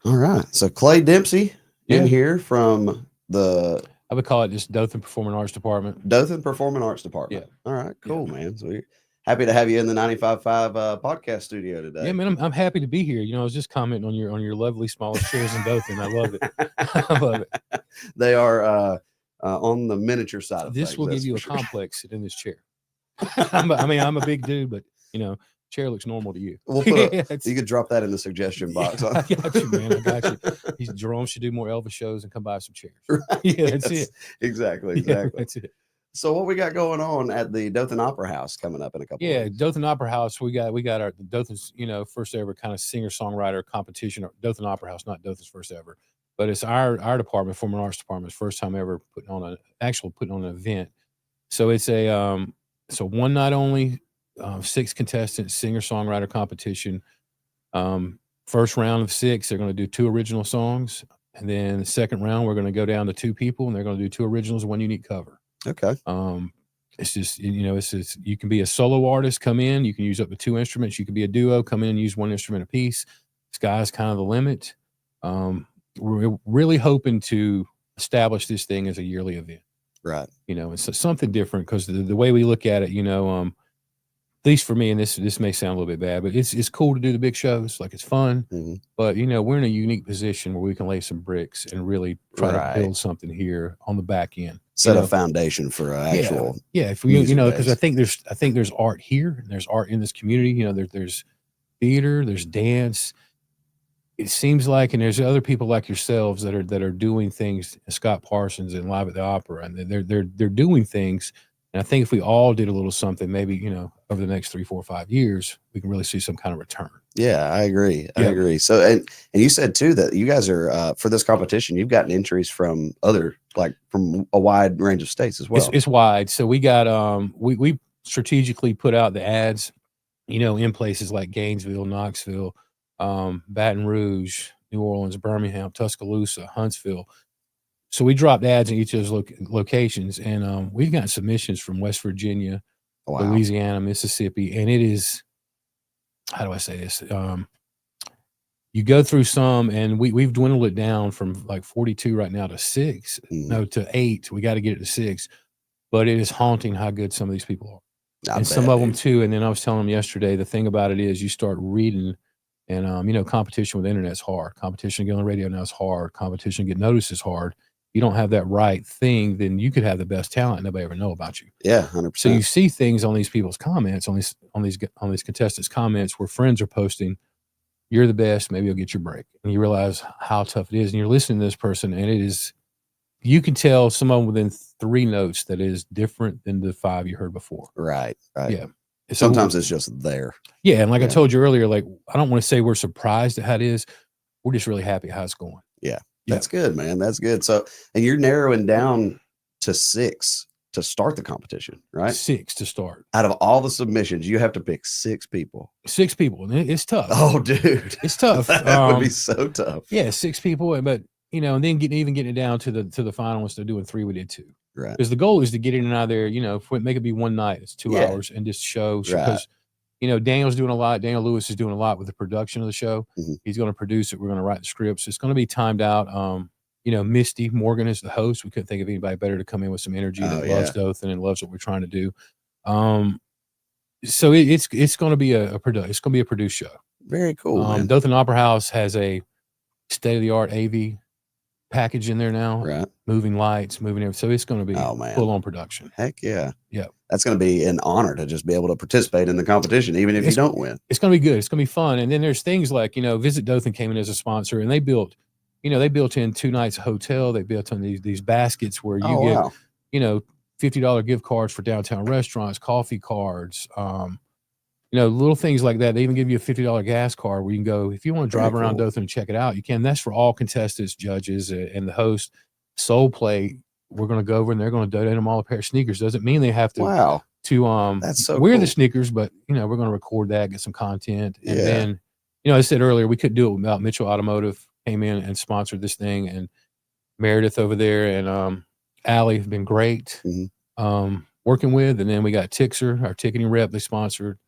All right. So Clay Dempsey in Yeah, here from the I would call it just Dothan Performing Arts Department. Dothan Performing Arts Yeah, Department. All right, yeah, cool, man. So we're happy to have you in the 95.5 podcast studio yeah, today. man. I'm happy to be here. I was just commenting on your lovely smallest chairs in Dothan. I love it. I love it. They are on the miniature side of This things, will give that's you for a sure. complex sitting in this chair. I'm a big dude, but you know, chair looks normal to you. We'll put a Yeah, you could drop that in the suggestion yeah, box. I got you, man. I got you. Jerome should do more Elvis shows and come by some chairs. Right? Yeah, that's Yes, it. exactly, Yeah, exactly. that's it. So what we got going on at the Dothan Opera House coming up in a couple of Yeah, weeks? Dothan Opera House. We got our Dothan's first ever kind of singer songwriter competition. Or Dothan Opera House, not Dothan's first ever, but it's our department, Performing Arts Department's first time ever putting on an event. So it's a one night only, 6 contestant singer songwriter competition. Um, First round of 6, they're going to do 2 original songs, and then the second round we're going to go down to 2 people, and they're going to do 2 originals, one unique cover. Okay. Um, it's just it's just, you can be a solo artist, come in, you can use up to 2 instruments. You can be a duo, come in and use one instrument apiece. Sky's kind of the limit. We're really hoping to establish this thing as a yearly event. Right. It's something different because the way we look at it, at least for me, and this may sound a little bit bad, but it's cool to do the big shows, like it's fun. Hmm. But we're in a unique position where we can lay some bricks and really try to Right. build something here on the back end. Set a foundation for an Yeah, actual yeah. If we, music because base. I think there's art here, and there's art in this community. There's theater, there's dance. It seems like, and there's other people like yourselves that are doing things. Scott Parsons and Live at the Opera, and they're doing things. And I think if we all did a little something, maybe over the next 3, 4, 5 years, we can really see some kind of return. Yeah, I agree. I Yeah, agree. So, and you said too that you guys are for this competition, you've gotten entries from from a wide range of states as well. it's wide. So we got we strategically put out the ads, in places like Gainesville, Knoxville, Baton Rouge, New Orleans, Birmingham, Tuscaloosa, Huntsville. So we dropped ads in each of those locations, and we've got submissions from West Virginia, Wow. Louisiana, Mississippi, and it is, how do I say this? You go through some, and we've dwindled it down from like 42 right now to 6, Mm, no, to 8. We got to get it to 6, but it is haunting how good some of these people are, I and some bet, of them dude. too. And then I was telling them yesterday, the thing about it is you start reading, and competition with the internet is hard. Competition to get on the radio now is hard. Competition to get noticed is hard. You don't have that right thing, then you could have the best talent, nobody ever know about you. Yeah, So you 100%. see things on these people's comments, on these contestants' comments, where friends are posting, "You're the best. Maybe you'll get your break." And you realize how tough it is, and you're listening to this person, and it is. You can tell some of them within 3 notes that is different than the 5 you heard before. Right, right. Yeah. So Sometimes it's just there. yeah, and like I Yeah, told you earlier, like I don't want to say we're surprised at how it is. We're just really happy how it's going. yeah. Yeah. That's good, man. That's good. So, and you're narrowing down to 6 to start the competition, right? 6 to start. Out of all the submissions, you have to pick 6 people. 6 people, and it's tough. Oh, dude, It's tough. that would be so tough. Yeah, 6 people, but and then getting it down to the finalists. They're doing 3. We did 2 Right. because the goal is to get in and out of there. If we make it be one night, it's 2 Yeah. hours, and just show Right. because Daniel's doing a lot. Daniel Lewis is doing a lot with the production of the show. Mhm. He's going to produce it. We're going to write the scripts. It's going to be timed out. Misty Morgan is the host. We couldn't think of anybody better to come in with some energy that Oh, loves yeah. Dothan and loves what we're trying to do. So it's going to be it's going to be a produced show. Very cool, man. Dothan Opera House has a state of the art AV package in there now. Right. Moving lights, moving everything. So it's going to be Oh, man. full on production. Heck yeah. Yeah. That's going to be an honor to just be able to participate in the competition, even if you don't win. It's going to be good. It's going to be fun. And then there's things like, Visit Dothan came in as a sponsor, and they built in 2 nights hotel. They built on these baskets where you get, wow. $50 gift cards for downtown restaurants, coffee cards, little things like that. They even give you a $50 gas card where you can go, if you want to drive around Dothan and check it out, you can. That's for all contestants, judges, and the host. Soul Play, we're going to go over and they're going to donate them all a pair of sneakers. Doesn't mean they have to Wow. That's so wear cool. the sneakers, but we're going to record that, get some content, and then I said earlier we couldn't do it without Mitchell Automotive came in and sponsored this thing, and Meredith over there and Allie have been great working with, and then we got Tixer, our ticketing rep, they sponsored,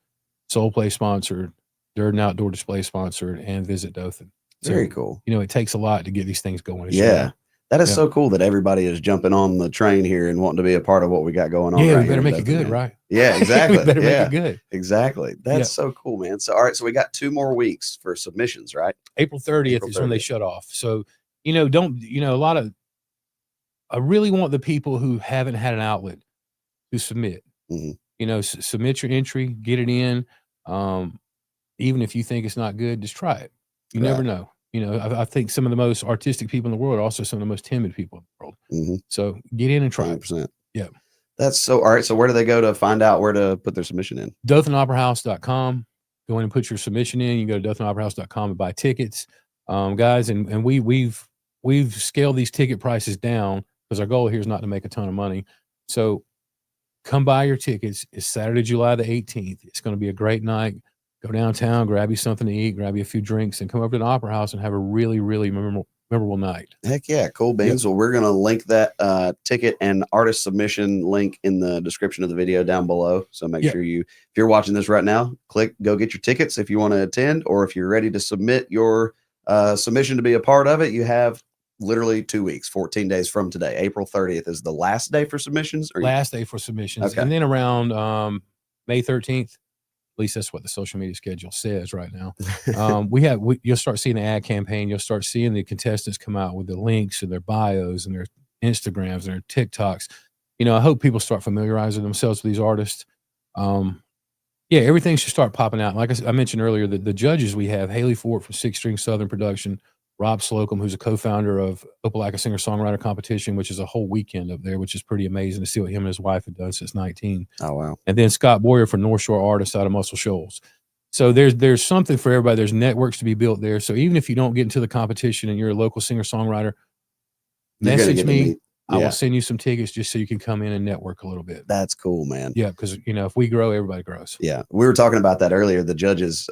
Soul Play sponsored, Dirt and Outdoor Display sponsored, and Visit Dothan. Very So, cool. it takes a lot to get these things going. Yeah. That is Yeah. so cool that everybody is jumping on the train here and wanting to be a part of what we got going on Yeah, we right here better in make it Dothan, good, man. right? Yeah, We exactly. better make Yeah, it good. exactly. Yeah. That's so cool, man. So, all right, so we got 2 more weeks for submissions, right? April 30th April is when they 30th. shut off. So, I really want the people who haven't had an outlet to submit. Mhm. Submit your entry, get it in. Um, Even if you think it's not good, just try it. You never Right. know. I think some of the most artistic people in the world are also some of the most timid people in the world. Mhm. So get in and try it. 100%. Yeah. That's so all right, so where do they go to find out where to put their submission in? DothanOperaHouse.com. Go in and put your submission in. You go to DothanOperaHouse.com and buy tickets. Guys, and we've scaled these ticket prices down because our goal here is not to make a ton of money. So come buy your tickets. It's Saturday, July the 18th. It's going to be a great night. Go downtown, grab you something to eat, grab you a few drinks, and come over to the Opera House and have a really, really memorable night. Heck yeah, cool beans. Yep. Well, we're gonna link that ticket and artist submission link in the description of the video down below. So make Yep. sure if you're watching this right now, go get your tickets if you want to attend, or if you're ready to submit your submission to be a part of it. You have literally 2 weeks, 14 days from today. April 30th is the last day for submissions. Last day for submissions. Okay. And then around May 13th, at least that's what the social media schedule says right now. You'll start seeing the ad campaign. You'll start seeing the contestants come out with the links and their bios and their Instagrams and their TikToks. I hope people start familiarizing themselves with these artists. Yeah, everything should start popping out. Like I mentioned earlier, the judges we have, Haley Fort from Six String Southern Production, Rob Slocum, who's a co-founder of Opelika Singer-Songwriter Competition, which is a whole weekend up there, which is pretty amazing to see what him and his wife have done since 19. Oh, wow. And then Scott Boyer from North Shore Artists out of Muscle Shoals. So there's something for everybody. There's networks to be built there. So even if you don't get into the competition and you're a local singer-songwriter, message me. I will send you some tickets just so you can come in and network a little bit. That's cool, man. Yeah, because if we grow, everybody grows. Yeah, we were talking about that earlier. The judges,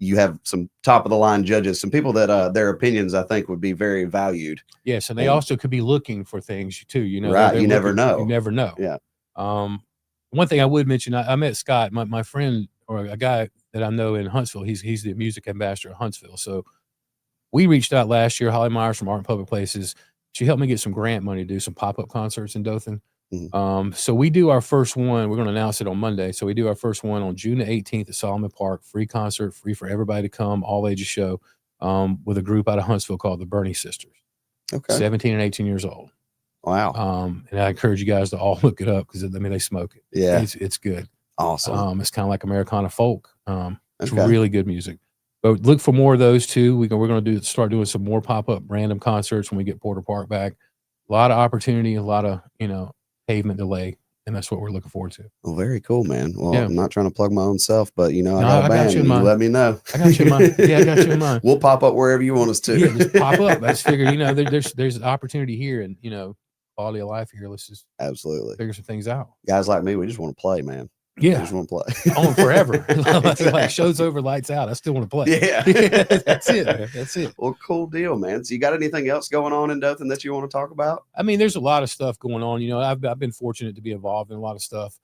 you have some top of the line judges, some people that their opinions I think would be very valued. Yes, and they also could be looking for things too. Right? they're You never know. You never know. Yeah. One thing I would mention, I met Scott, my friend, or a guy that I know in Huntsville. He's the music ambassador of Huntsville. So we reached out last year. Holly Myers from Art and Public Places. She helped me get some grant money to do some pop-up concerts in Dothan. Mhm. So we do our first one. We're going to announce it on Monday. So we do our first one on June the 18th at Solomon Park. Free concert, free for everybody to come, all ages show, with a group out of Huntsville called the Bernie Sisters. Okay. 17 and 18 years old. Wow. And I encourage you guys to all look it up because they smoke it. Yeah. It's good. Awesome. It's kind of like Americana folk. It's Okay. really good music. But look for more of those too. We're going to start doing some more pop-up random concerts when we get Porter Park back. A lot of opportunity, a lot of, pavement delay. And that's what we're looking forward to. Well, very cool, man. Well, Yeah. I'm not trying to plug my own self, but I got a I got band. you in You mind. let me know. I got you in mind. Yeah, I got you in mind. We'll pop up wherever you want us to. Yeah, just pop up. I just figured, there's an opportunity here and, quality of life here. Let's just Absolutely. figure some things out. Guys like me, we just want to play, man. Yeah. We just want to play. On forever. Exactly. Like show's over, lights out. I still want to play. Yeah. That's it, man. That's it. Well, cool deal, man. So you got anything else going on in Dothan that you want to talk about? I mean, there's a lot of stuff going on. I've been fortunate to be involved in a lot of stuff.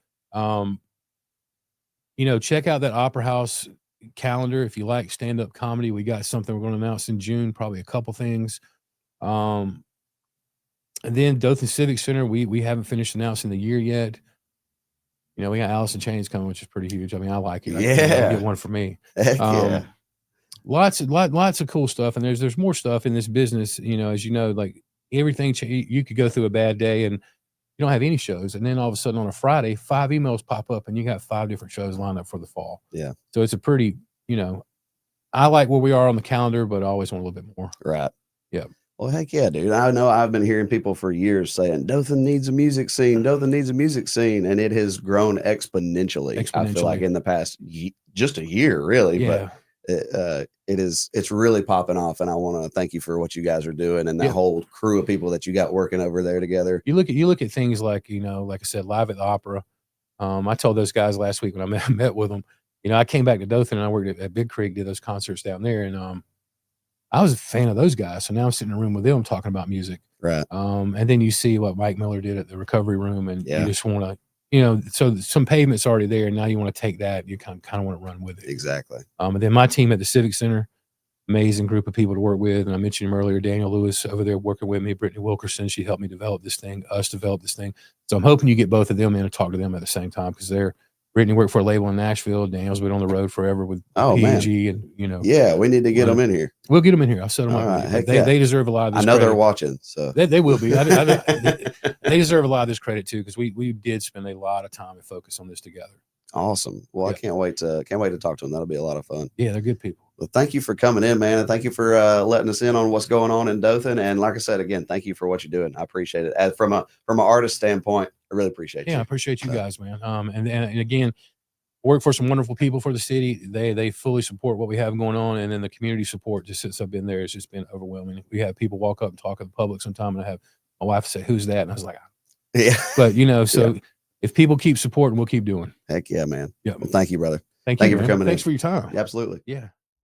Check out that Opera House calendar. If you like stand-up comedy, we got something we're going to announce in June, probably a couple things. And then Dothan Civic Center, we haven't finished announcing the year yet. We got Alice in Chains coming, which is pretty huge. I mean, I like it. Yeah. I get one for me. Heck yeah. Lots of cool stuff. And there's more stuff in this business, as like everything, you could go through a bad day and you don't have any shows. And then all of a sudden on a Friday, 5 emails pop up and you got 5 different shows lined up for the fall. Yeah. So it's a pretty, I like where we are on the calendar, but I always want a little bit more. Right. Yeah. Well, heck yeah, dude. I know I've been hearing people for years saying Dothan needs a music scene. Dothan needs a music scene. And it has grown exponentially. I feel like in the past, just a year, really. Yeah. But it's really popping off. And I want to thank you for what you guys are doing and that whole crew of people that you got working over there together. You look at things like, like I said, Live at the Opera. I told those guys last week when I met with them, I came back to Dothan and I worked at Big Creek, did those concerts down there. And, I was a fan of those guys. So now I'm sitting in a room with them talking about music. Right. And then you see what Mike Miller did at the Recovery Room and you just want to, so some pavement's already there. And now you want to take that. You kind of want to run with it. Exactly. And then my team at the Civic Center, amazing group of people to work with. And I mentioned him earlier, Daniel Lewis over there working with me, Brittany Wilkerson. She helped me develop this thing, us develop this thing. So I'm hoping you get both of them in and talk to them at the same time, because Brittany worked for a label in Nashville. Daniel's been on the road forever with P&G, and yeah, we need to get them in here. We'll get them in here. I'll set them All up. right, With you. They deserve a lot of this. I know credit. they're watching, so they will be. They deserve a lot of this credit too, because we did spend a lot of time and focus on this together. Awesome. Well, I can't wait to talk to them. That'll be a lot of fun. Yeah, they're good people. Well, thank you for coming in, man, and thank you for letting us in on what's going on in Dothan. And like I said, again, thank you for what you're doing. I appreciate it. From an artist standpoint, I really appreciate you. Yeah, I appreciate you guys, man. And again, work for some wonderful people for the city. They fully support what we have going on, and then the community support just since I've been there has just been overwhelming. We have people walk up and talk in the public sometime, and I have my wife say, "Who's that?" And I was like, "Yeah." But so if people keep supporting, we'll keep doing. Heck yeah, man. Yeah. Well, thank you, brother. Thank you for coming in. Thanks for your time. Yeah, absolutely. Yeah.